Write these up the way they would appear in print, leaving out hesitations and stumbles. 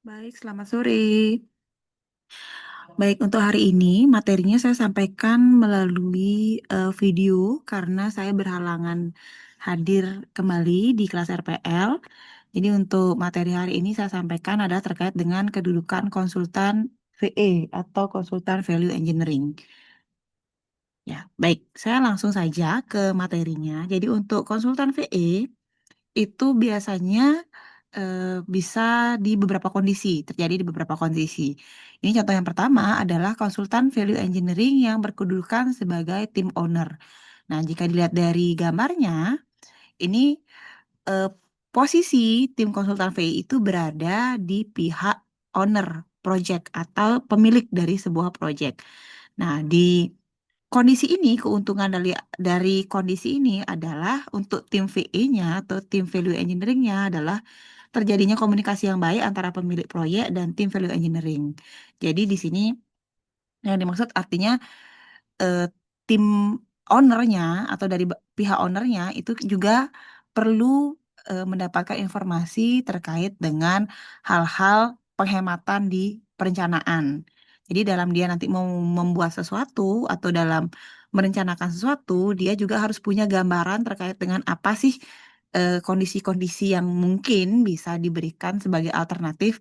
Baik, selamat sore. Baik, untuk hari ini materinya saya sampaikan melalui video karena saya berhalangan hadir kembali di kelas RPL. Jadi untuk materi hari ini saya sampaikan adalah terkait dengan kedudukan konsultan VE atau konsultan value engineering. Ya, baik, saya langsung saja ke materinya. Jadi untuk konsultan VE itu biasanya eh, bisa di beberapa kondisi, terjadi di beberapa kondisi. Ini contoh yang pertama adalah konsultan value engineering yang berkedudukan sebagai tim owner. Nah, jika dilihat dari gambarnya, ini eh, posisi tim konsultan VI itu berada di pihak owner project atau pemilik dari sebuah project. Nah, di kondisi ini, keuntungan dari kondisi ini adalah untuk tim VE-nya atau tim value engineering-nya adalah terjadinya komunikasi yang baik antara pemilik proyek dan tim value engineering. Jadi di sini yang dimaksud artinya eh, tim ownernya atau dari pihak ownernya itu juga perlu mendapatkan informasi terkait dengan hal-hal penghematan di perencanaan. Jadi dalam dia nanti mau membuat sesuatu atau dalam merencanakan sesuatu, dia juga harus punya gambaran terkait dengan apa sih kondisi-kondisi yang mungkin bisa diberikan sebagai alternatif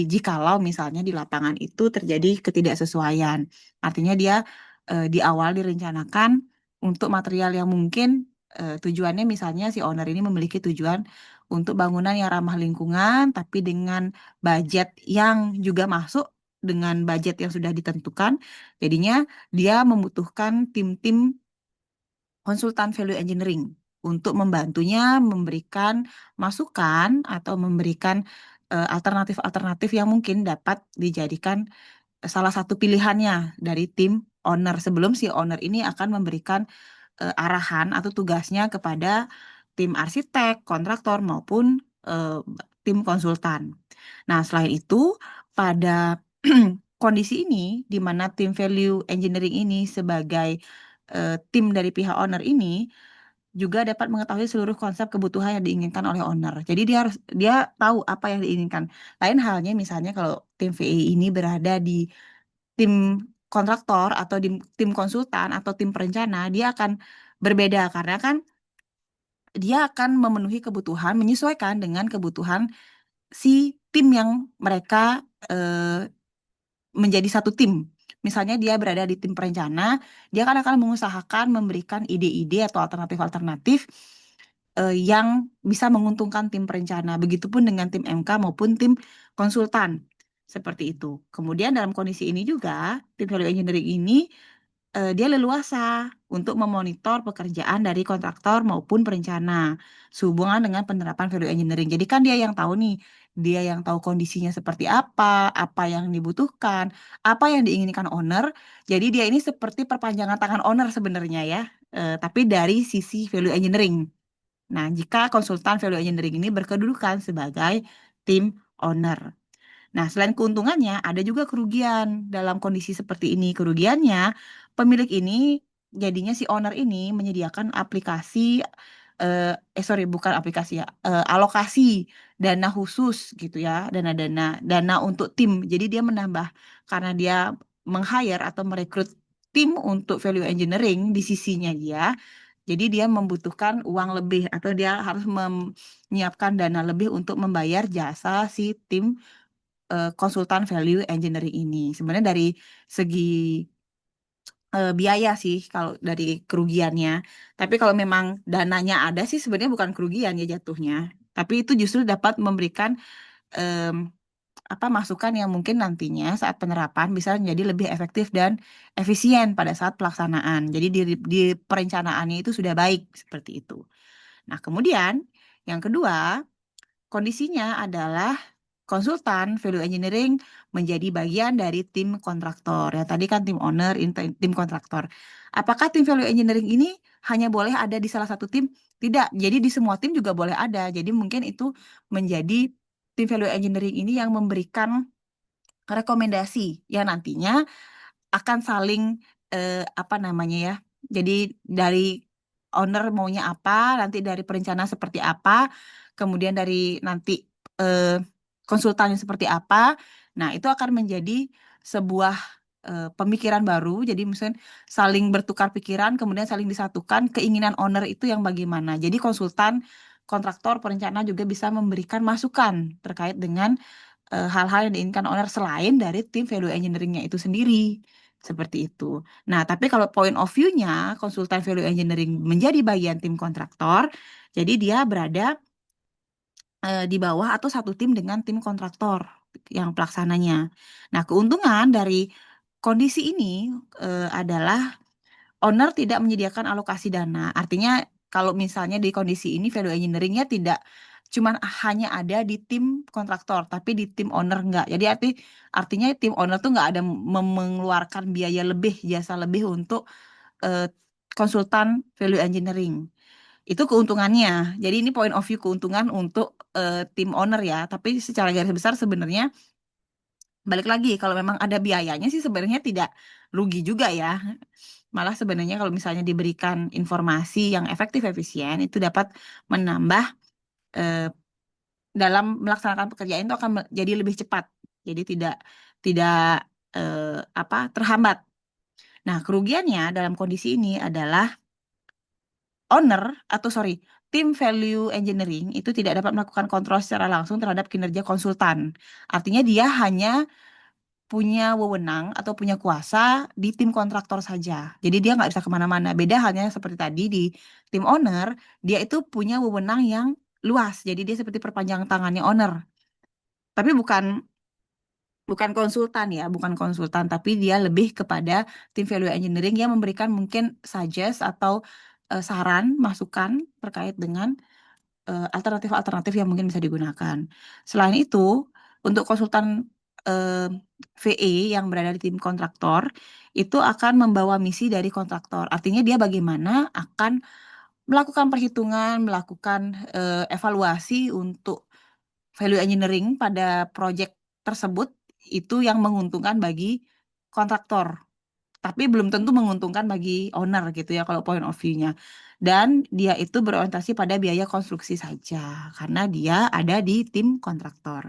jikalau misalnya di lapangan itu terjadi ketidaksesuaian. Artinya dia di awal direncanakan untuk material yang mungkin tujuannya misalnya si owner ini memiliki tujuan untuk bangunan yang ramah lingkungan, tapi dengan budget yang juga masuk dengan budget yang sudah ditentukan. Jadinya dia membutuhkan tim-tim konsultan value engineering untuk membantunya memberikan masukan atau memberikan alternatif-alternatif yang mungkin dapat dijadikan salah satu pilihannya dari tim owner sebelum si owner ini akan memberikan arahan atau tugasnya kepada tim arsitek, kontraktor maupun eh, tim konsultan. Nah, selain itu pada kondisi ini di mana tim value engineering ini sebagai tim dari pihak owner ini juga dapat mengetahui seluruh konsep kebutuhan yang diinginkan oleh owner. Jadi dia tahu apa yang diinginkan. Lain halnya misalnya kalau tim VE ini berada di tim kontraktor atau di tim konsultan atau tim perencana, dia akan berbeda karena kan dia akan memenuhi kebutuhan, menyesuaikan dengan kebutuhan si tim yang mereka eh, menjadi satu tim. Misalnya dia berada di tim perencana, dia kan akan mengusahakan memberikan ide-ide atau alternatif-alternatif yang bisa menguntungkan tim perencana. Begitupun dengan tim MK maupun tim konsultan. Seperti itu. Kemudian dalam kondisi ini juga, tim value engineering ini dia leluasa untuk memonitor pekerjaan dari kontraktor maupun perencana sehubungan dengan penerapan value engineering. Jadi kan dia yang tahu nih, dia yang tahu kondisinya seperti apa yang dibutuhkan, apa yang diinginkan owner. Jadi dia ini seperti perpanjangan tangan owner sebenarnya ya, tapi dari sisi value engineering. Nah, jika konsultan value engineering ini berkedudukan sebagai tim owner. Nah, selain keuntungannya, ada juga kerugian dalam kondisi seperti ini. Kerugiannya, pemilik ini, jadinya si owner ini menyediakan aplikasi, sorry, bukan aplikasi ya, alokasi dana khusus gitu ya, dana untuk tim. Jadi dia menambah, karena dia meng-hire atau merekrut tim untuk value engineering di sisinya dia, jadi dia membutuhkan uang lebih atau dia harus menyiapkan dana lebih untuk membayar jasa si tim konsultan value engineering ini. Sebenarnya dari segi biaya sih kalau dari kerugiannya. Tapi kalau memang dananya ada sih sebenarnya bukan kerugian ya jatuhnya. Tapi itu justru dapat memberikan em, apa masukan yang mungkin nantinya saat penerapan bisa menjadi lebih efektif dan efisien pada saat pelaksanaan. Jadi di perencanaannya itu sudah baik seperti itu. Nah, kemudian yang kedua, kondisinya adalah konsultan value engineering menjadi bagian dari tim kontraktor. Ya, tadi kan tim owner, tim kontraktor. Apakah tim value engineering ini hanya boleh ada di salah satu tim? Tidak. Jadi di semua tim juga boleh ada. Jadi mungkin itu menjadi tim value engineering ini yang memberikan rekomendasi yang nantinya akan saling apa namanya ya. Jadi dari owner maunya apa, nanti dari perencana seperti apa, kemudian dari nanti konsultannya seperti apa. Nah, itu akan menjadi sebuah pemikiran baru. Jadi misalnya saling bertukar pikiran, kemudian saling disatukan keinginan owner itu yang bagaimana. Jadi konsultan, kontraktor, perencana juga bisa memberikan masukan terkait dengan hal-hal yang diinginkan owner selain dari tim value engineeringnya itu sendiri. Seperti itu. Nah, tapi kalau point of view-nya konsultan value engineering menjadi bagian tim kontraktor, jadi dia berada di bawah atau satu tim dengan tim kontraktor yang pelaksananya. Nah, keuntungan dari kondisi ini adalah owner tidak menyediakan alokasi dana. Artinya kalau misalnya di kondisi ini value engineering-nya tidak cuman hanya ada di tim kontraktor, tapi di tim owner enggak. Jadi artinya tim owner tuh nggak ada mengeluarkan biaya lebih, jasa lebih untuk eh, konsultan value engineering. Itu keuntungannya. Jadi ini point of view keuntungan untuk tim owner ya. Tapi secara garis besar sebenarnya balik lagi kalau memang ada biayanya sih sebenarnya tidak rugi juga ya. Malah sebenarnya kalau misalnya diberikan informasi yang efektif efisien itu dapat menambah eh, dalam melaksanakan pekerjaan itu akan jadi lebih cepat. Jadi tidak apa terhambat. Nah, kerugiannya dalam kondisi ini adalah owner atau sorry, tim value engineering itu tidak dapat melakukan kontrol secara langsung terhadap kinerja konsultan. Artinya dia hanya punya wewenang atau punya kuasa di tim kontraktor saja. Jadi dia nggak bisa kemana-mana. Beda halnya seperti tadi di tim owner, dia itu punya wewenang yang luas. Jadi dia seperti perpanjang tangannya owner. Tapi bukan konsultan ya, bukan konsultan, tapi dia lebih kepada tim value engineering yang memberikan mungkin suggest atau saran, masukan terkait dengan alternatif-alternatif yang mungkin bisa digunakan. Selain itu, untuk konsultan eh, VE yang berada di tim kontraktor, itu akan membawa misi dari kontraktor. Artinya dia bagaimana akan melakukan perhitungan, melakukan evaluasi untuk value engineering pada proyek tersebut itu yang menguntungkan bagi kontraktor tapi belum tentu menguntungkan bagi owner gitu ya kalau point of view-nya. Dan dia itu berorientasi pada biaya konstruksi saja karena dia ada di tim kontraktor.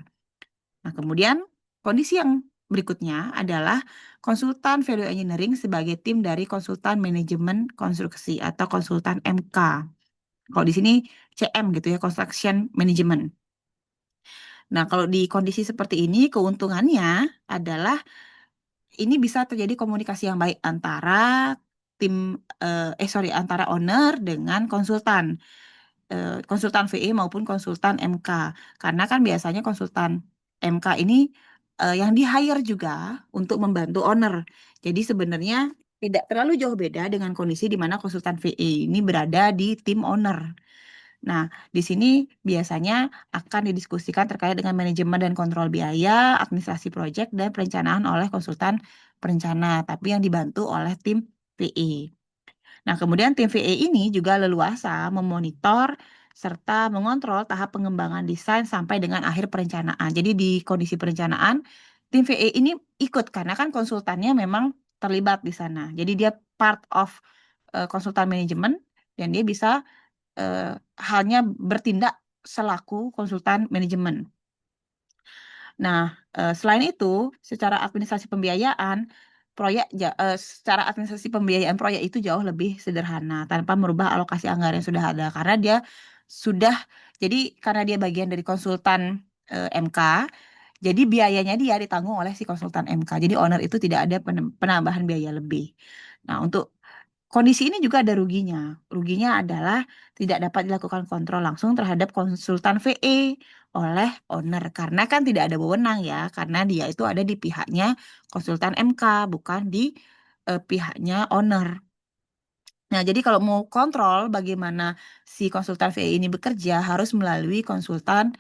Nah, kemudian kondisi yang berikutnya adalah konsultan value engineering sebagai tim dari konsultan manajemen konstruksi atau konsultan MK. Kalau di sini CM gitu ya, construction management. Nah, kalau di kondisi seperti ini keuntungannya adalah ini bisa terjadi komunikasi yang baik antara tim sorry antara owner dengan konsultan konsultan VE maupun konsultan MK karena kan biasanya konsultan MK ini yang di hire juga untuk membantu owner jadi sebenarnya tidak terlalu jauh beda dengan kondisi di mana konsultan VE ini berada di tim owner. Nah, di sini biasanya akan didiskusikan terkait dengan manajemen dan kontrol biaya, administrasi proyek, dan perencanaan oleh konsultan perencana, tapi yang dibantu oleh tim VE. Nah, kemudian tim VE ini juga leluasa memonitor serta mengontrol tahap pengembangan desain sampai dengan akhir perencanaan. Jadi di kondisi perencanaan, tim VE ini ikut karena kan konsultannya memang terlibat di sana. Jadi dia part of konsultan manajemen dan dia bisa eh, hanya bertindak selaku konsultan manajemen. Nah, selain itu, secara administrasi pembiayaan, secara administrasi pembiayaan proyek itu jauh lebih sederhana tanpa merubah alokasi anggaran yang sudah ada karena dia sudah jadi karena dia bagian dari konsultan MK, jadi biayanya dia ditanggung oleh si konsultan MK. Jadi owner itu tidak ada penambahan biaya lebih. Nah, untuk kondisi ini juga ada ruginya. Ruginya adalah tidak dapat dilakukan kontrol langsung terhadap konsultan VE oleh owner karena kan tidak ada wewenang ya, karena dia itu ada di pihaknya konsultan MK bukan di pihaknya owner. Nah, jadi kalau mau kontrol bagaimana si konsultan VE ini bekerja harus melalui konsultan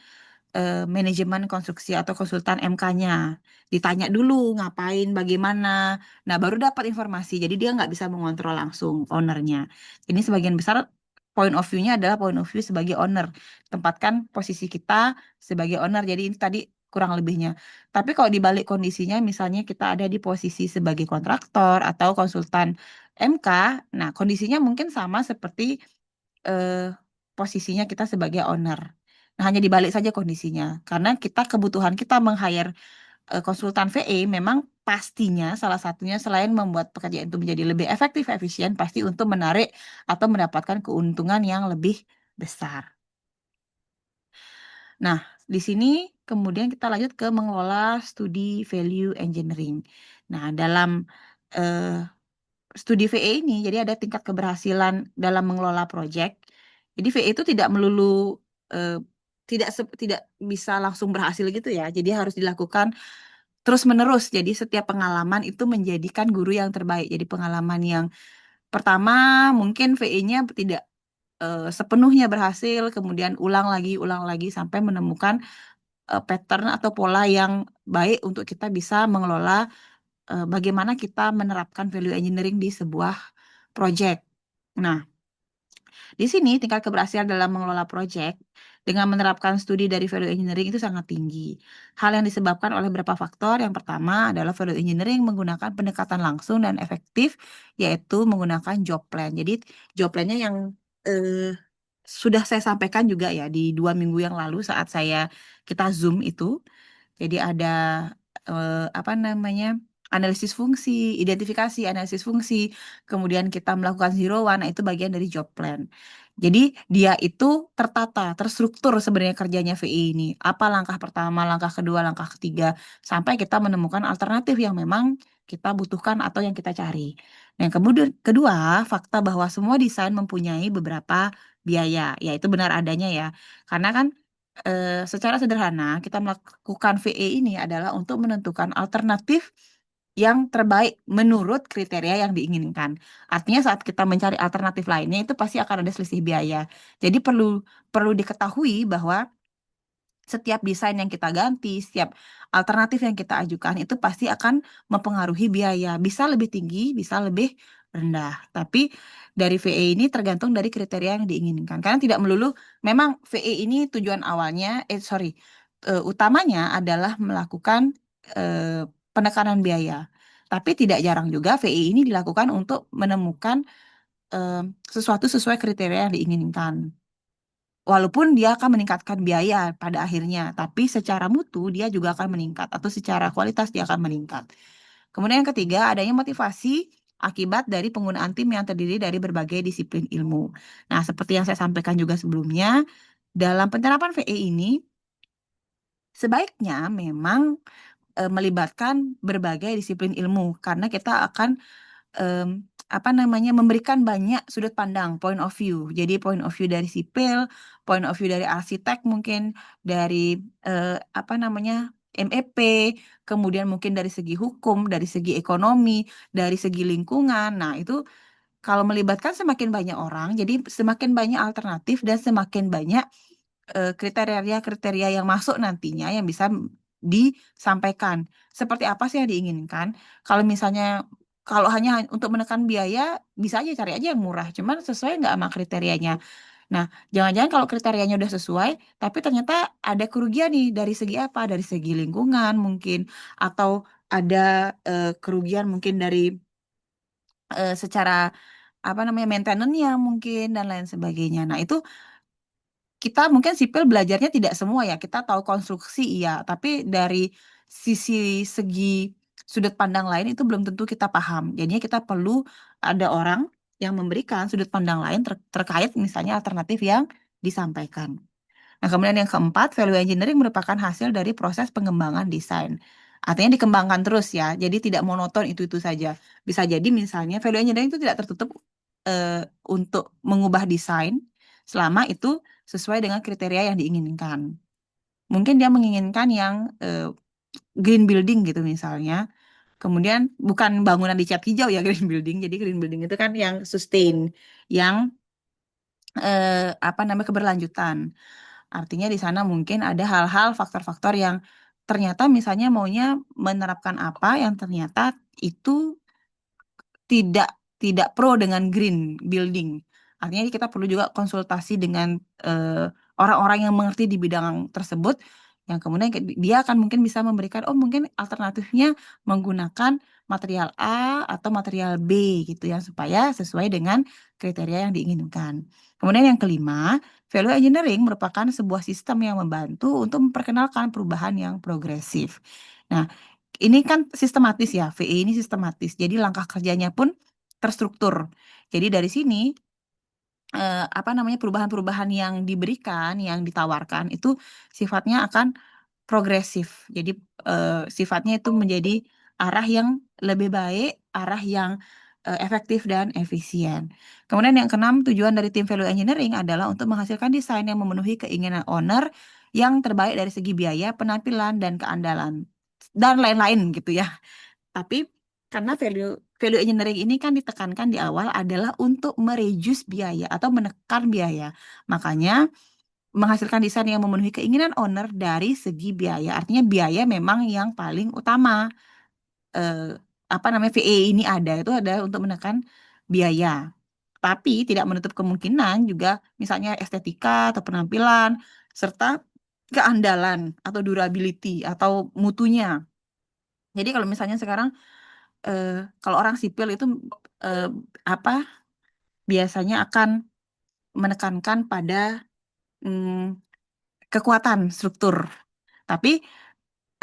manajemen konstruksi atau konsultan MK-nya. Ditanya dulu ngapain, bagaimana. Nah, baru dapat informasi. Jadi dia nggak bisa mengontrol langsung ownernya. Ini sebagian besar point of view-nya adalah point of view sebagai owner. Tempatkan posisi kita sebagai owner. Jadi ini tadi kurang lebihnya. Tapi kalau dibalik kondisinya, misalnya kita ada di posisi sebagai kontraktor atau konsultan MK, nah kondisinya mungkin sama seperti eh, posisinya kita sebagai owner. Nah, hanya dibalik saja kondisinya. Karena kebutuhan kita meng-hire konsultan VA memang pastinya salah satunya selain membuat pekerjaan itu menjadi lebih efektif, efisien, pasti untuk menarik atau mendapatkan keuntungan yang lebih besar. Nah, di sini kemudian kita lanjut ke mengelola studi value engineering. Nah, dalam eh, studi VA ini, jadi ada tingkat keberhasilan dalam mengelola proyek. Jadi VA itu tidak melulu eh, tidak bisa langsung berhasil gitu ya. Jadi harus dilakukan terus-menerus. Jadi setiap pengalaman itu menjadikan guru yang terbaik. Jadi pengalaman yang pertama mungkin VA-nya tidak sepenuhnya berhasil, kemudian ulang lagi sampai menemukan pattern atau pola yang baik untuk kita bisa mengelola bagaimana kita menerapkan value engineering di sebuah project. Nah, di sini tingkat keberhasilan dalam mengelola proyek dengan menerapkan studi dari value engineering itu sangat tinggi. Hal yang disebabkan oleh beberapa faktor. Yang pertama adalah value engineering menggunakan pendekatan langsung dan efektif, yaitu menggunakan job plan. Jadi job plan-nya yang eh, sudah saya sampaikan juga ya di 2 minggu yang lalu saat kita Zoom itu. Jadi ada apa namanya, analisis fungsi, identifikasi, analisis fungsi, kemudian kita melakukan zero one, nah itu bagian dari job plan. Jadi dia itu tertata, terstruktur sebenarnya kerjanya VI ini. Apa langkah pertama, langkah kedua, langkah ketiga, sampai kita menemukan alternatif yang memang kita butuhkan atau yang kita cari. Nah, yang kemudian kedua, fakta bahwa semua desain mempunyai beberapa biaya, ya itu benar adanya ya. Karena kan secara sederhana kita melakukan VE ini adalah untuk menentukan alternatif yang terbaik menurut kriteria yang diinginkan. Artinya saat kita mencari alternatif lainnya itu pasti akan ada selisih biaya. Jadi perlu perlu diketahui bahwa setiap desain yang kita ganti, setiap alternatif yang kita ajukan itu pasti akan mempengaruhi biaya. Bisa lebih tinggi, bisa lebih rendah. Tapi dari VE ini tergantung dari kriteria yang diinginkan. Karena tidak melulu, memang VE ini tujuan awalnya, utamanya adalah melakukan eh, penekanan biaya. Tapi tidak jarang juga VE ini dilakukan untuk menemukan eh, sesuatu sesuai kriteria yang diinginkan. Walaupun dia akan meningkatkan biaya pada akhirnya, tapi secara mutu dia juga akan meningkat atau secara kualitas dia akan meningkat. Kemudian yang ketiga, adanya motivasi akibat dari penggunaan tim yang terdiri dari berbagai disiplin ilmu. Nah, seperti yang saya sampaikan juga sebelumnya, dalam penerapan VE ini sebaiknya memang melibatkan berbagai disiplin ilmu karena kita akan em, apa namanya memberikan banyak sudut pandang, point of view. Jadi point of view dari sipil, point of view dari arsitek mungkin, dari apa namanya MEP, kemudian mungkin dari segi hukum, dari segi ekonomi, dari segi lingkungan. Nah, itu kalau melibatkan semakin banyak orang, jadi semakin banyak alternatif dan semakin banyak kriteria-kriteria yang masuk nantinya yang bisa disampaikan. Seperti apa sih yang diinginkan? Kalau misalnya kalau hanya untuk menekan biaya, bisa aja cari aja yang murah. Cuman sesuai nggak sama kriterianya. Nah, jangan-jangan kalau kriterianya udah sesuai, tapi ternyata ada kerugian nih dari segi apa? Dari segi lingkungan mungkin, atau ada kerugian mungkin dari secara apa namanya maintenance-nya mungkin dan lain sebagainya. Nah, itu kita mungkin sipil belajarnya tidak semua ya. Kita tahu konstruksi iya, tapi dari segi sudut pandang lain itu belum tentu kita paham. Jadinya kita perlu ada orang yang memberikan sudut pandang lain terkait misalnya alternatif yang disampaikan. Nah, kemudian yang keempat, value engineering merupakan hasil dari proses pengembangan desain. Artinya dikembangkan terus ya, jadi tidak monoton itu-itu saja. Bisa jadi misalnya value engineering itu tidak tertutup untuk mengubah desain selama itu sesuai dengan kriteria yang diinginkan. Mungkin dia menginginkan yang green building gitu misalnya. Kemudian bukan bangunan dicat hijau ya green building. Jadi green building itu kan yang sustain, yang apa namanya keberlanjutan. Artinya di sana mungkin ada hal-hal faktor-faktor yang ternyata misalnya maunya menerapkan apa yang ternyata itu tidak tidak pro dengan green building. Artinya kita perlu juga konsultasi dengan eh, orang-orang yang mengerti di bidang tersebut Yang kemudian dia akan mungkin bisa memberikan, oh mungkin alternatifnya menggunakan material A atau material B gitu ya, supaya sesuai dengan kriteria yang diinginkan. Kemudian yang kelima, value engineering merupakan sebuah sistem yang membantu untuk memperkenalkan perubahan yang progresif. Nah, ini kan sistematis ya, VE ini sistematis. Jadi langkah kerjanya pun terstruktur. Jadi dari sini apa namanya, perubahan-perubahan yang diberikan, yang ditawarkan itu sifatnya akan progresif. Jadi sifatnya itu menjadi arah yang lebih baik, arah yang efektif dan efisien. Kemudian yang keenam, tujuan dari tim value engineering adalah untuk menghasilkan desain yang memenuhi keinginan owner yang terbaik dari segi biaya, penampilan, dan keandalan dan lain-lain gitu ya. Tapi karena value value engineering ini kan ditekankan di awal adalah untuk mereduce biaya atau menekan biaya. Makanya menghasilkan desain yang memenuhi keinginan owner dari segi biaya. Artinya biaya memang yang paling utama. Eh, apa namanya, VE ini ada itu adalah untuk menekan biaya. Tapi tidak menutup kemungkinan juga misalnya estetika atau penampilan serta keandalan atau durability atau mutunya. Jadi kalau misalnya sekarang eh, kalau orang sipil itu eh, apa biasanya akan menekankan pada mm, kekuatan struktur. Tapi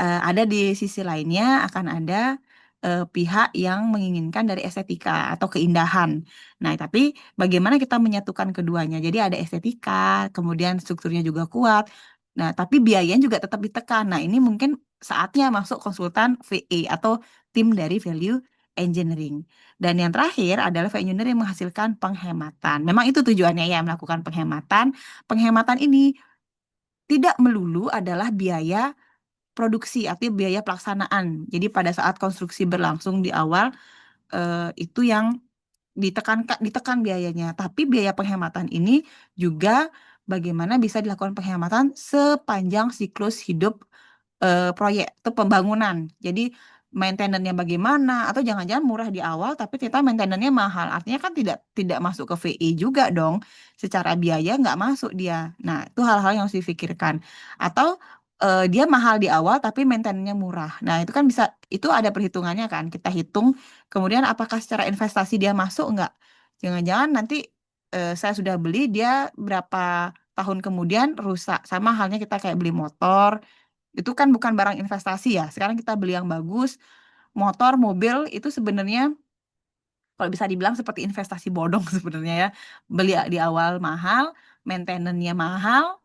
ada di sisi lainnya akan ada pihak yang menginginkan dari estetika atau keindahan. Nah, tapi bagaimana kita menyatukan keduanya? Jadi ada estetika, kemudian strukturnya juga kuat. Nah, tapi biayanya juga tetap ditekan. Nah, ini mungkin saatnya masuk konsultan VE atau tim dari value engineering. Dan yang terakhir adalah value engineering menghasilkan penghematan. Memang itu tujuannya ya, melakukan penghematan. Penghematan ini tidak melulu adalah biaya produksi atau biaya pelaksanaan. Jadi pada saat konstruksi berlangsung di awal itu yang ditekan biayanya. Tapi biaya penghematan ini juga bagaimana bisa dilakukan penghematan sepanjang siklus hidup proyek atau pembangunan. Jadi maintenance-nya bagaimana atau jangan-jangan murah di awal tapi ternyata maintenance-nya mahal. Artinya kan tidak masuk ke VI juga dong. Secara biaya nggak masuk dia. Nah, itu hal-hal yang harus difikirkan. Atau dia mahal di awal tapi maintenance-nya murah. Nah, itu kan bisa itu ada perhitungannya kan. Kita hitung kemudian apakah secara investasi dia masuk nggak? Jangan-jangan nanti saya sudah beli dia berapa tahun kemudian rusak. Sama halnya kita kayak beli motor itu kan bukan barang investasi ya. Sekarang kita beli yang bagus, motor, mobil itu sebenarnya kalau bisa dibilang seperti investasi bodong sebenarnya ya. Beli di awal mahal, maintenance-nya mahal,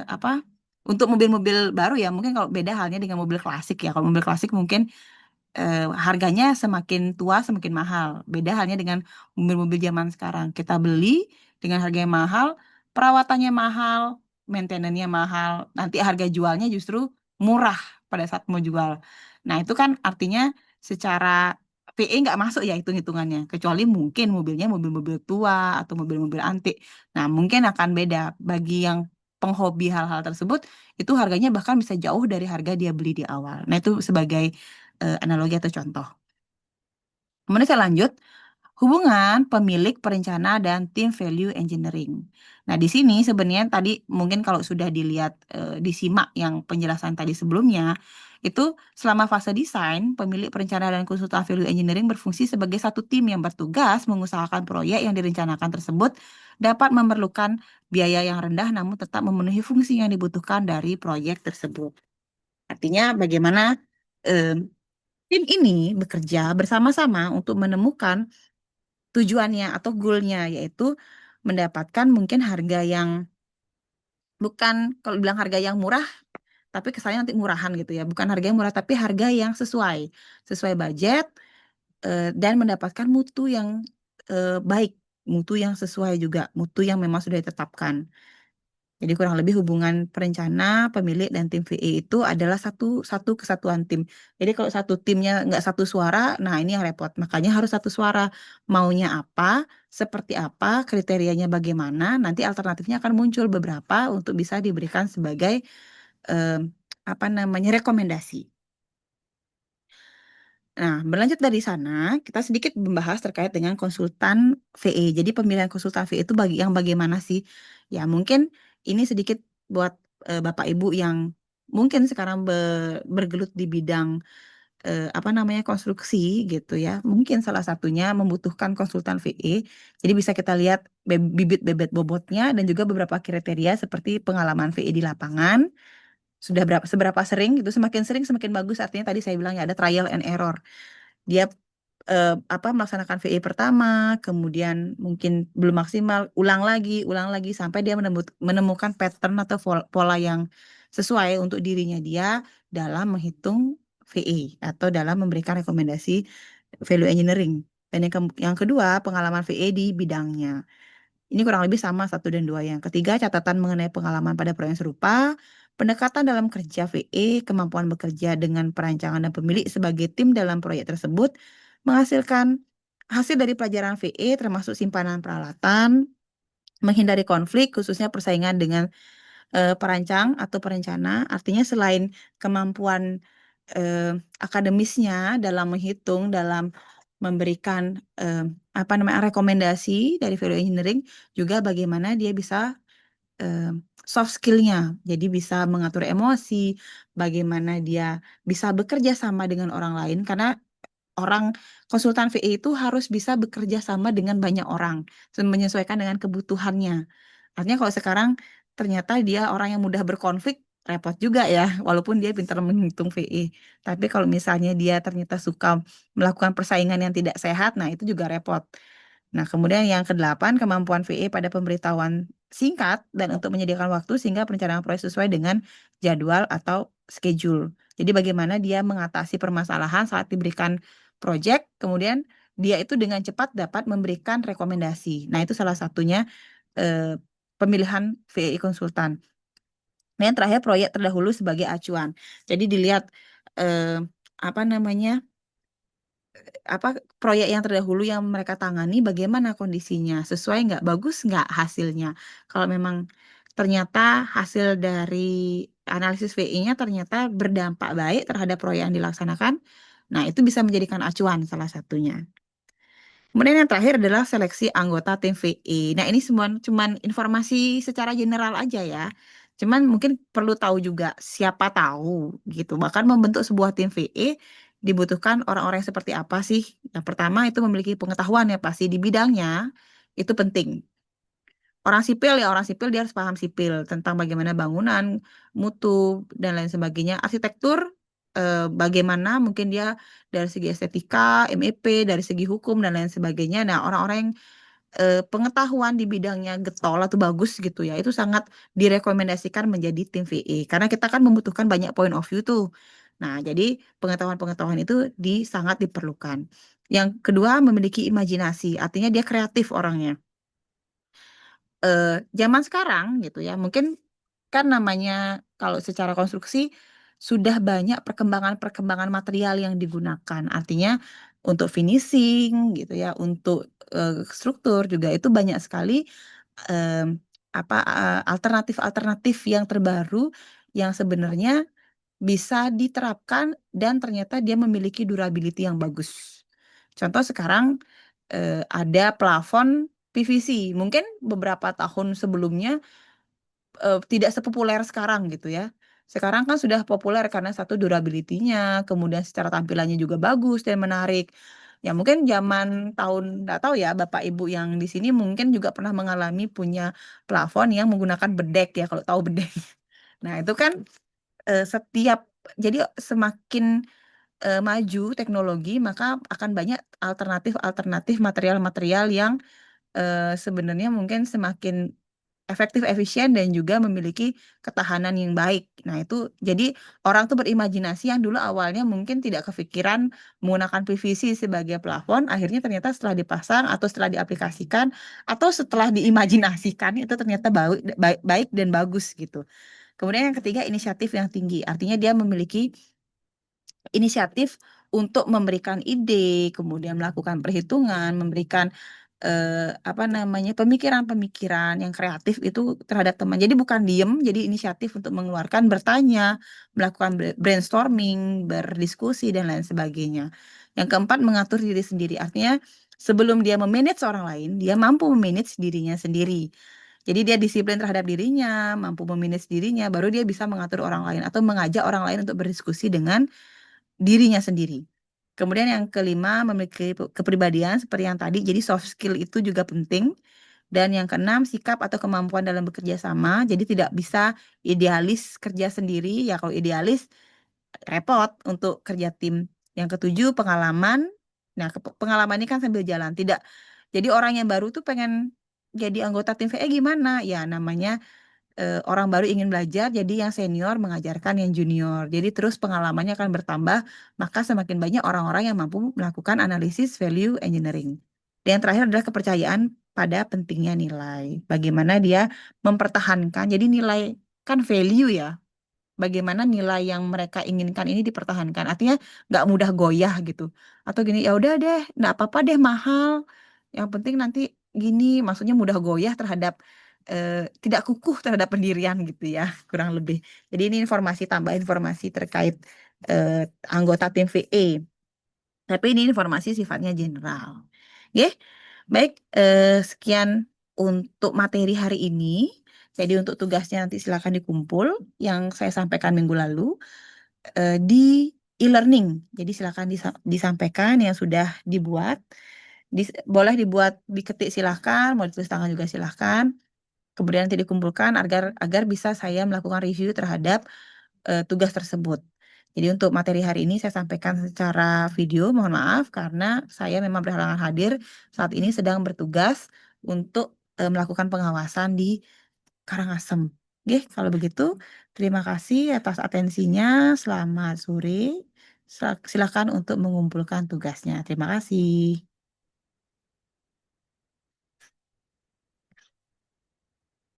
apa? Untuk mobil-mobil baru ya mungkin kalau beda halnya dengan mobil klasik ya. Kalau mobil klasik mungkin harganya semakin tua semakin mahal. Beda halnya dengan mobil-mobil zaman sekarang. Kita beli dengan harga yang mahal, perawatannya mahal, maintenance-nya mahal. Nanti harga jualnya justru murah pada saat mau jual. Nah, itu kan artinya secara PE nggak masuk ya hitung-hitungannya. Kecuali mungkin mobilnya mobil-mobil tua atau mobil-mobil antik. Nah, mungkin akan beda. Bagi yang penghobi hal-hal tersebut, itu harganya bahkan bisa jauh dari harga dia beli di awal. Nah, itu sebagai analogi atau contoh. Kemudian saya lanjut, hubungan pemilik, perencana, dan tim value engineering. Nah, di sini sebenarnya tadi mungkin kalau sudah dilihat, disimak yang penjelasan tadi sebelumnya, itu selama fase desain, pemilik, perencana, dan konsultan value engineering berfungsi sebagai satu tim yang bertugas mengusahakan proyek yang direncanakan tersebut dapat memerlukan biaya yang rendah namun tetap memenuhi fungsi yang dibutuhkan dari proyek tersebut. Artinya bagaimana eh, tim ini bekerja bersama-sama untuk menemukan tujuannya atau goalnya, yaitu mendapatkan mungkin harga yang bukan, kalau bilang harga yang murah, tapi kesannya nanti murahan gitu ya. Bukan harga yang murah, tapi harga yang sesuai budget, dan mendapatkan mutu yang baik, mutu yang sesuai juga, mutu yang memang sudah ditetapkan. Jadi kurang lebih hubungan perencana, pemilik, dan tim VE itu adalah satu satu kesatuan tim. Jadi kalau satu timnya nggak satu suara, nah ini yang repot. Makanya harus satu suara. Maunya apa, seperti apa, kriterianya bagaimana, nanti alternatifnya akan muncul beberapa untuk bisa diberikan sebagai eh, apa namanya rekomendasi. Nah, berlanjut dari sana, kita sedikit membahas terkait dengan konsultan VE. Jadi pemilihan konsultan VE itu bagi yang bagaimana sih? Ya, mungkin ini sedikit buat Bapak Ibu yang mungkin sekarang bergelut di bidang apa namanya konstruksi gitu ya. Mungkin salah satunya membutuhkan konsultan VE. Jadi bisa kita lihat bibit bebet bobotnya dan juga beberapa kriteria seperti pengalaman VE di lapangan, sudah seberapa sering gitu, semakin sering semakin bagus. Artinya tadi saya bilang ya ada trial and error. Dia apa melaksanakan VE pertama, kemudian mungkin belum maksimal, ulang lagi sampai dia menemukan pattern atau pola yang sesuai untuk dirinya dia dalam menghitung VE atau dalam memberikan rekomendasi value engineering. Dan yang kedua, pengalaman VE di bidangnya. Ini kurang lebih sama satu dan dua. Yang ketiga, catatan mengenai pengalaman pada proyek yang serupa, pendekatan dalam kerja VE, kemampuan bekerja dengan perancangan dan pemilik sebagai tim dalam proyek tersebut, menghasilkan hasil dari pelajaran VE termasuk simpanan peralatan, menghindari konflik khususnya persaingan dengan perancang atau perencana. Artinya selain kemampuan eh, akademisnya dalam menghitung, dalam memberikan apa namanya rekomendasi dari value engineering, juga bagaimana dia bisa eh, soft skill-nya. Jadi bisa mengatur emosi, bagaimana dia bisa bekerja sama dengan orang lain karena orang konsultan VE itu harus bisa bekerja sama dengan banyak orang, menyesuaikan dengan kebutuhannya. Artinya kalau sekarang ternyata dia orang yang mudah berkonflik, repot juga ya, walaupun dia pintar menghitung VE. Tapi kalau misalnya dia ternyata suka melakukan persaingan yang tidak sehat, nah itu juga repot. Nah, kemudian yang kedelapan, kemampuan VE pada pemberitahuan singkat dan untuk menyediakan waktu sehingga perencanaan proyek sesuai dengan jadwal atau schedule. Jadi bagaimana dia mengatasi permasalahan saat diberikan proyek, kemudian dia itu dengan cepat dapat memberikan rekomendasi. Nah, itu salah satunya eh, pemilihan VI konsultan. Nah, yang terakhir proyek terdahulu sebagai acuan. Jadi dilihat apa namanya apa proyek yang terdahulu yang mereka tangani bagaimana kondisinya, sesuai nggak, bagus nggak hasilnya. Kalau memang ternyata hasil dari analisis VI-nya ternyata berdampak baik terhadap proyek yang dilaksanakan, nah itu bisa menjadikan acuan salah satunya. Kemudian yang terakhir adalah seleksi anggota tim VE. Nah, ini semua cuman informasi secara general aja ya. Cuman mungkin perlu tahu juga siapa tahu gitu. Bahkan membentuk sebuah tim VE dibutuhkan orang-orang yang seperti apa sih? Yang pertama itu memiliki pengetahuan ya pasti di bidangnya. Itu penting. Orang sipil ya orang sipil dia harus paham sipil tentang bagaimana bangunan, mutu dan lain sebagainya. Arsitektur bagaimana mungkin dia dari segi estetika, MEP, dari segi hukum dan lain sebagainya. Nah, orang-orang yang pengetahuan di bidangnya getol atau bagus gitu ya, itu sangat direkomendasikan menjadi tim VE karena kita kan membutuhkan banyak point of view tuh. Nah, jadi pengetahuan-pengetahuan itu sangat diperlukan. Yang kedua, memiliki imajinasi, artinya dia kreatif orangnya. Zaman sekarang gitu ya, mungkin kan namanya kalau secara konstruksi sudah banyak perkembangan-perkembangan material yang digunakan. Artinya untuk finishing gitu ya, untuk struktur juga itu banyak sekali em, apa alternatif-alternatif yang terbaru yang sebenarnya bisa diterapkan dan ternyata dia memiliki durability yang bagus. Contoh sekarang ada plafon PVC. Mungkin beberapa tahun sebelumnya tidak sepopuler sekarang gitu ya. Sekarang kan sudah populer karena satu durability-nya, kemudian secara tampilannya juga bagus dan menarik. Ya mungkin zaman tahun nggak tahu ya Bapak Ibu yang di sini mungkin juga pernah mengalami punya plafon yang menggunakan bedek ya kalau tahu bedek. Nah itu kan setiap jadi semakin maju teknologi maka akan banyak alternatif-alternatif material-material yang sebenarnya mungkin semakin efektif, efisien, dan juga memiliki ketahanan yang baik. Nah, itu jadi orang tuh berimajinasi yang dulu awalnya mungkin tidak kepikiran menggunakan PVC sebagai plafon, akhirnya ternyata setelah dipasang atau setelah diaplikasikan atau setelah diimajinasikan itu ternyata baik, baik, baik dan bagus gitu. Kemudian yang ketiga, inisiatif yang tinggi. Artinya dia memiliki inisiatif untuk memberikan ide, kemudian melakukan perhitungan, memberikan apa namanya pemikiran-pemikiran yang kreatif itu terhadap teman. Jadi bukan diem, jadi inisiatif untuk mengeluarkan, bertanya, melakukan brainstorming, berdiskusi dan lain sebagainya. Yang keempat, mengatur diri sendiri. Artinya sebelum dia memanage orang lain, dia mampu memanage dirinya sendiri. Jadi dia disiplin terhadap dirinya, mampu memanage dirinya, baru dia bisa mengatur orang lain atau mengajak orang lain untuk berdiskusi dengan dirinya sendiri. Kemudian yang kelima, memiliki kepribadian seperti yang tadi. Jadi soft skill itu juga penting. Dan yang keenam, sikap atau kemampuan dalam bekerja sama. Jadi tidak bisa idealis kerja sendiri. Ya kalau idealis repot untuk kerja tim. Yang ketujuh, pengalaman. Nah, pengalaman ini kan sambil jalan. Tidak. Jadi orang yang baru tuh pengen jadi anggota tim VE gimana? Ya namanya orang baru ingin belajar, jadi yang senior mengajarkan yang junior. Jadi terus pengalamannya akan bertambah, maka semakin banyak orang-orang yang mampu melakukan analisis value engineering. Dan yang terakhir adalah kepercayaan pada pentingnya nilai. Bagaimana dia mempertahankan, jadi nilai kan value ya. Bagaimana nilai yang mereka inginkan ini dipertahankan. Artinya nggak mudah goyah gitu. Atau gini, ya udah deh, nggak apa-apa deh mahal. Yang penting nanti gini, maksudnya mudah goyah terhadap tidak kukuh terhadap pendirian gitu ya, kurang lebih. Jadi ini informasi tambah informasi terkait anggota tim VE. Tapi ini informasi sifatnya general. Oke, baik. Sekian untuk materi hari ini. Jadi untuk tugasnya nanti silakan dikumpul yang saya sampaikan minggu lalu di e-learning. Jadi silakan disampaikan yang sudah dibuat. Boleh dibuat diketik silahkan, mau ditulis tangan juga silahkan. Kemudian nanti dikumpulkan agar agar bisa saya melakukan review terhadap tugas tersebut. Jadi untuk materi hari ini saya sampaikan secara video, mohon maaf karena saya memang berhalangan hadir saat ini sedang bertugas untuk melakukan pengawasan di Karangasem. Oke, kalau begitu terima kasih atas atensinya. Selamat sore. Silakan untuk mengumpulkan tugasnya. Terima kasih.